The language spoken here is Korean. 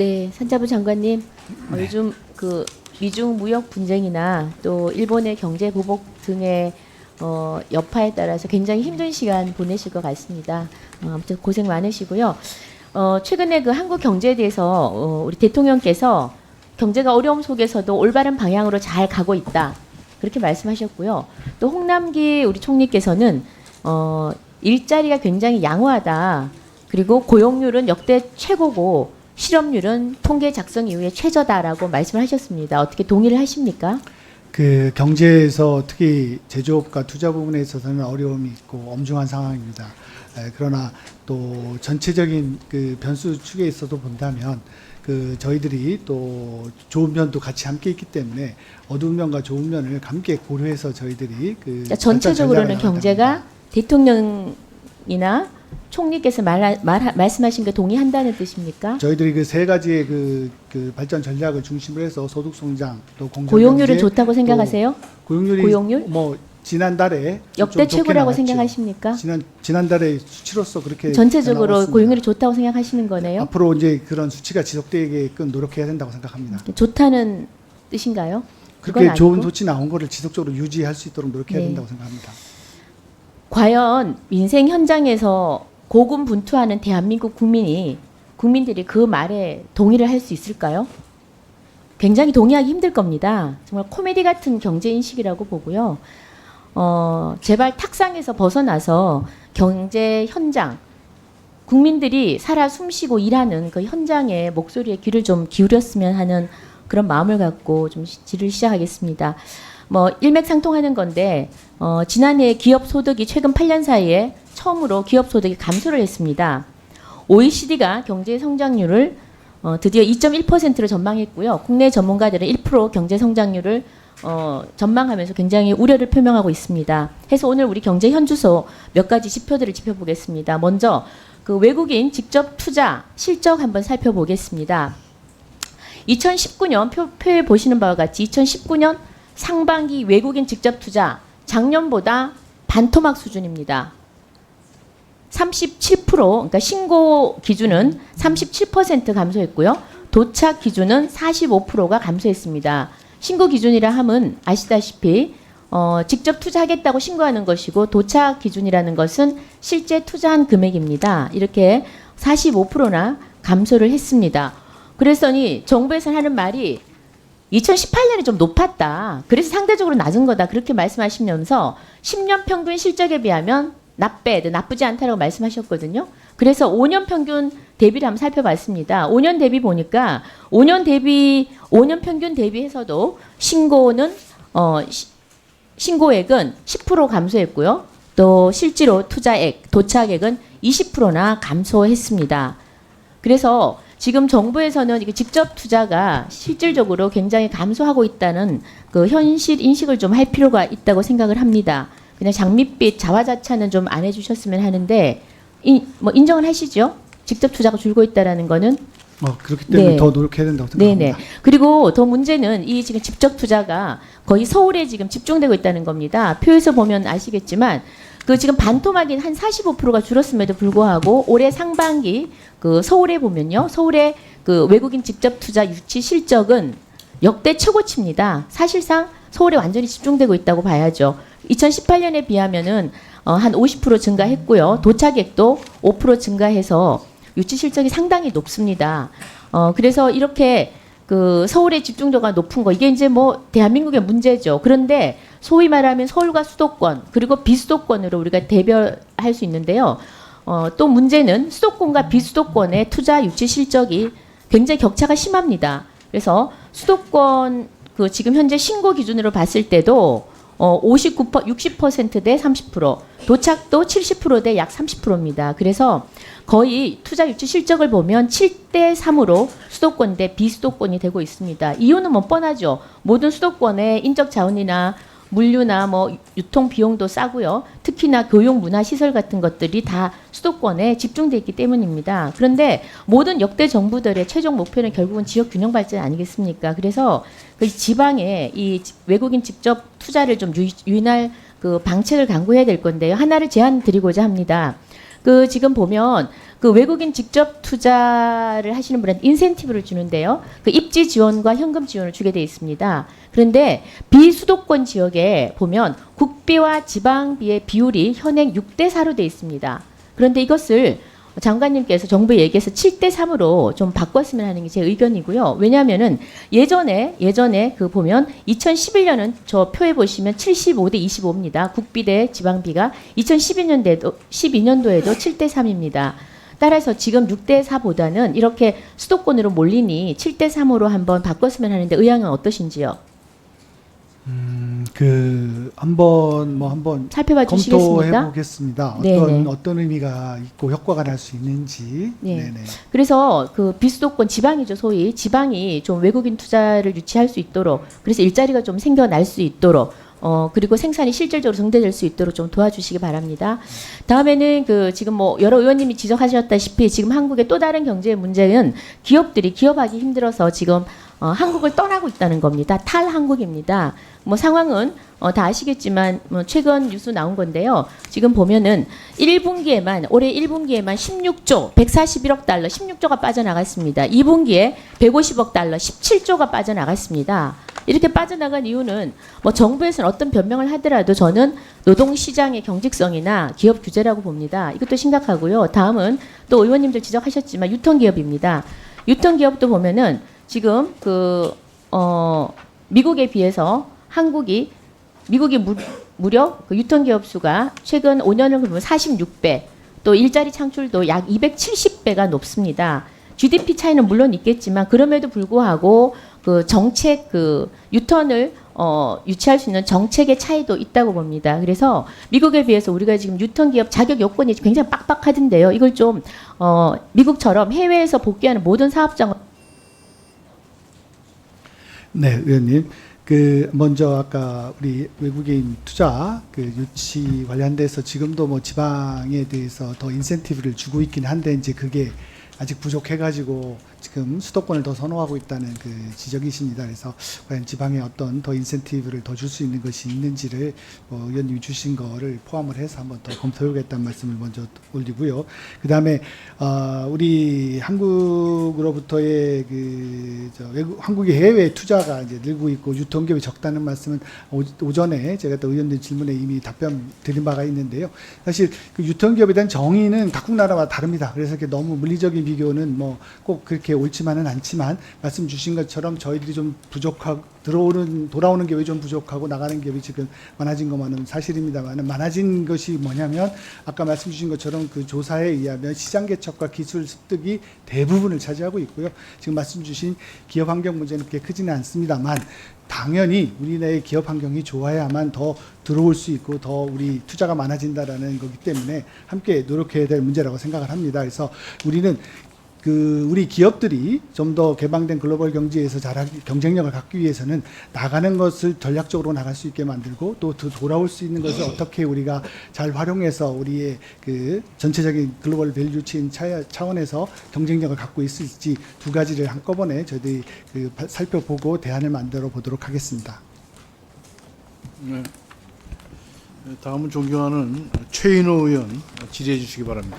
네, 산자부 장관님, 네. 요즘 그 미중 무역 분쟁이나 또 일본의 경제 보복 등의 여파에 따라서 굉장히 힘든 시간 보내실 것 같습니다. 아무튼 고생 많으시고요. 최근에 그 한국 경제에 대해서 우리 대통령께서 경제가 어려움 속에서도 올바른 방향으로 잘 가고 있다. 그렇게 말씀하셨고요. 또 홍남기 우리 총리께서는 일자리가 굉장히 양호하다. 그리고 고용률은 역대 최고고 실업률은 통계 작성 이후에 최저다라고 말씀을 하셨습니다. 어떻게 동의를 하십니까? 그 경제에서 특히 제조업과 투자 부분에 있어서는 어려움이 있고 엄중한 상황입니다. 그러나 또 전체적인 그 변수 축에 있어도 본다면 그 저희들이 또 좋은 면도 같이 함께 있기 때문에 어두운 면과 좋은 면을 함께 고려해서 저희들이 그 그러니까 전체적으로는 경제가 대통령이나 총리께서 말씀하신 게 동의한다는 뜻입니까? 저희들이 그 세 가지의 그 발전 전략을 중심으로 해서 소득 성장 또 공정 고용률은 좋다고 생각하세요? 고용률이 뭐 지난달에 역대 최고라고 생각하십니까? 지난달에 수치로서 그렇게 전체적으로 나왔습니다. 고용률이 좋다고 생각하시는 거네요? 앞으로 이제 그런 수치가 지속되게끔 노력해야 된다고 생각합니다. 좋다는 뜻인가요? 그건 그렇게 좋은 아니고? 수치 나온 거를 지속적으로 유지할 수 있도록 노력해야 네. 된다고 생각합니다. 과연 민생 현장에서 고군분투하는 대한민국 국민들이 그 말에 동의를 할 수 있을까요? 굉장히 동의하기 힘들 겁니다. 정말 코미디 같은 경제 인식이라고 보고요. 제발 탁상에서 벗어나서 경제 현장, 국민들이 살아 숨쉬고 일하는 그 현장의 목소리에 귀를 좀 기울였으면 하는 그런 마음을 갖고 좀 질을 시작하겠습니다. 뭐 일맥상통하는 건데 지난해 기업 소득이 최근 8년 사이에 처음으로 기업 소득이 감소를 했습니다. OECD가 경제 성장률을 드디어 2.1%로 전망했고요. 국내 전문가들은 1% 경제 성장률을 전망하면서 굉장히 우려를 표명하고 있습니다. 해서 오늘 우리 경제 현주소 몇 가지 지표들을 짚어보겠습니다. 먼저 그 외국인 직접 투자 실적 한번 살펴보겠습니다. 2019년 표에 보시는 바와 같이 2019년 상반기 외국인 직접 투자 작년보다 반토막 수준입니다. 37%, 그러니까 신고 기준은 37% 감소했고요. 도착 기준은 45%가 감소했습니다. 신고 기준이라 함은 아시다시피 직접 투자하겠다고 신고하는 것이고 도착 기준이라는 것은 실제 투자한 금액입니다. 이렇게 45%나 감소를 했습니다. 그랬더니 정부에서 하는 말이 2018년이 좀 높았다. 그래서 상대적으로 낮은 거다. 그렇게 말씀하시면서 10년 평균 실적에 비하면 나쁘지 않다라고 말씀하셨거든요. 그래서 5년 평균 대비를 한번 살펴봤습니다. 5년 대비 보니까 5년 평균 대비해서도 신고액은 10% 감소했고요. 또 실제로 투자액, 도착액은 20%나 감소했습니다. 그래서 지금 정부에서는 이게 직접 투자가 실질적으로 굉장히 감소하고 있다는 그 현실 인식을 좀 할 필요가 있다고 생각을 합니다. 그냥 장밋빛 자화자찬은 좀 안 해주셨으면 하는데 뭐 인정을 하시죠? 직접 투자가 줄고 있다라는 거는 그렇기 때문에 네. 더 노력해야 된다고 생각합니다. 네네. 그리고 더 문제는 이 지금 직접 투자가 거의 서울에 지금 집중되고 있다는 겁니다. 표에서 보면 아시겠지만 그 지금 반토막인 한 45%가 줄었음에도 불구하고 올해 상반기 그 서울에 보면요. 서울의 그 외국인 직접 투자 유치 실적은 역대 최고치입니다. 사실상 서울에 완전히 집중되고 있다고 봐야죠. 2018년에 비하면은 한 50% 증가했고요. 도착액도 5% 증가해서 유치 실적이 상당히 높습니다. 그래서 이렇게 그 서울의 집중도가 높은 거 이게 이제 뭐 대한민국의 문제죠. 그런데 소위 말하면 서울과 수도권 그리고 비수도권으로 우리가 대별할 수 있는데요. 또 문제는 수도권과 비수도권의 투자 유치 실적이 굉장히 격차가 심합니다. 그래서 수도권 그 지금 현재 신고 기준으로 봤을 때도 60%대 30%, 도착도 70%대 약 30%입니다. 그래서 거의 투자 유치 실적을 보면 7대 3으로 수도권 대 비수도권이 되고 있습니다. 이유는 뭐 뻔하죠. 모든 수도권의 인적 자원이나 물류나 뭐 유통 비용도 싸고요. 특히나 교육, 문화, 시설 같은 것들이 다 수도권에 집중돼 있기 때문입니다. 그런데 모든 역대 정부들의 최종 목표는 결국은 지역 균형 발전 아니겠습니까? 그래서 그 지방에 이 외국인 직접 투자를 좀 유인할 그 방책을 강구해야 될 건데요. 하나를 제안 드리고자 합니다. 그 지금 보면 그 외국인 직접 투자를 하시는 분한테 인센티브를 주는데요. 그 입지 지원과 현금 지원을 주게 돼 있습니다. 그런데 비수도권 지역에 보면 국비와 지방비의 비율이 현행 6대 4로 돼 있습니다. 그런데 이것을 장관님께서 정부에 얘기해서 7대 3으로 좀 바꿨으면 하는 게 제 의견이고요. 왜냐하면은 예전에 그 보면 2011년은 저 표에 보시면 75대 25입니다. 국비 대 지방비가 2012년도에도 7대 3입니다. 따라서 지금 6대 4보다는 이렇게 수도권으로 몰리니 7대 3으로 한번 바꿨으면 하는데 의향은 어떠신지요? 한번 살펴봐 검토해 주시겠습니까? 보겠습니다. 네네. 어떤 의미가 있고 효과가 날 수 있는지. 네. 네네. 그래서 그 비수도권 지방이죠, 소위 지방이 좀 외국인 투자를 유치할 수 있도록, 그래서 일자리가 좀 생겨날 수 있도록, 그리고 생산이 실질적으로 증대될 수 있도록 좀 도와주시기 바랍니다. 다음에는 그 지금 뭐 여러 의원님이 지적하셨다시피 지금 한국의 또 다른 경제 문제는 기업들이 기업하기 힘들어서 지금 한국을 떠나고 있다는 겁니다. 탈한국입니다. 뭐 상황은 다 아시겠지만 뭐 최근 뉴스 나온 건데요. 지금 보면은 1분기에만 올해 1분기에만 16조 141억 달러 16조가 빠져나갔습니다. 2분기에 150억 달러 17조가 빠져나갔습니다. 이렇게 빠져나간 이유는 뭐 정부에서는 어떤 변명을 하더라도 저는 노동시장의 경직성이나 기업 규제라고 봅니다. 이것도 심각하고요. 다음은 또 의원님들 지적하셨지만 유통기업입니다. 유통기업도 보면은 지금 미국에 비해서 미국이 무려 그 유통기업 수가 최근 5년을 보면 46배, 또 일자리 창출도 약 270배가 높습니다. GDP 차이는 물론 있겠지만 그럼에도 불구하고 그 정책 유턴을 유치할 수 있는 정책의 차이도 있다고 봅니다. 그래서 미국에 비해서 우리가 지금 유턴기업 자격 요건이 굉장히 빡빡하던데요. 이걸 좀 미국처럼 해외에서 복귀하는 모든 사업장을 네, 의원님. 먼저 아까 우리 외국인 투자 유치 관련돼서 지금도 뭐 지방에 대해서 더 인센티브를 주고 있긴 한데 이제 그게 아직 부족해가지고 지금 수도권을 더 선호하고 있다는 그 지적이십니다. 그래서 과연 지방에 어떤 더 인센티브를 더 줄 수 있는 것이 있는지를 의원님이 주신 거를 포함을 해서 한번 더 검토해보겠다는 말씀을 먼저 올리고요. 그 다음에 우리 한국으로부터의 한국의 해외 투자가 이제 늘고 있고 유통기업이 적다는 말씀은 오전에 제가 또 의원님 질문에 이미 답변 드린 바가 있는데요. 사실 그 유통기업에 대한 정의는 각국 나라마다 다릅니다. 그래서 이렇게 너무 물리적인 비교는 뭐 꼭 그렇게 옳지만은 않지만 말씀 주신 것처럼 저희들이 좀 부족하고 돌아오는 기업이 좀 부족하고 나가는 기업이 지금 많아진 것만은 사실입니다만 많아진 것이 뭐냐면 아까 말씀 주신 것처럼 그 조사에 의하면 시장 개척과 기술 습득이 대부분을 차지하고 있고요. 지금 말씀 주신 기업 환경 문제는 그렇게 크지는 않습니다만 당연히 우리나라의 기업 환경이 좋아야만 더 들어올 수 있고 더 우리 투자가 많아진다라는 거기 때문에 함께 노력해야 될 문제라고 생각을 합니다. 그래서 우리는 우리 기업들이 좀 더 개방된 글로벌 경제에서 경쟁력을 갖기 위해서는 나가는 것을 전략적으로 나갈 수 있게 만들고 또 돌아올 수 있는 것을 어떻게 우리가 잘 활용해서 우리의 전체적인 글로벌 밸류 체인 차원에서 경쟁력을 갖고 있을지 두 가지를 한꺼번에 저희들이 살펴보고 대안을 만들어 보도록 하겠습니다. 네. 다음은 존경하는 최인호 의원 질의해 주시기 바랍니다.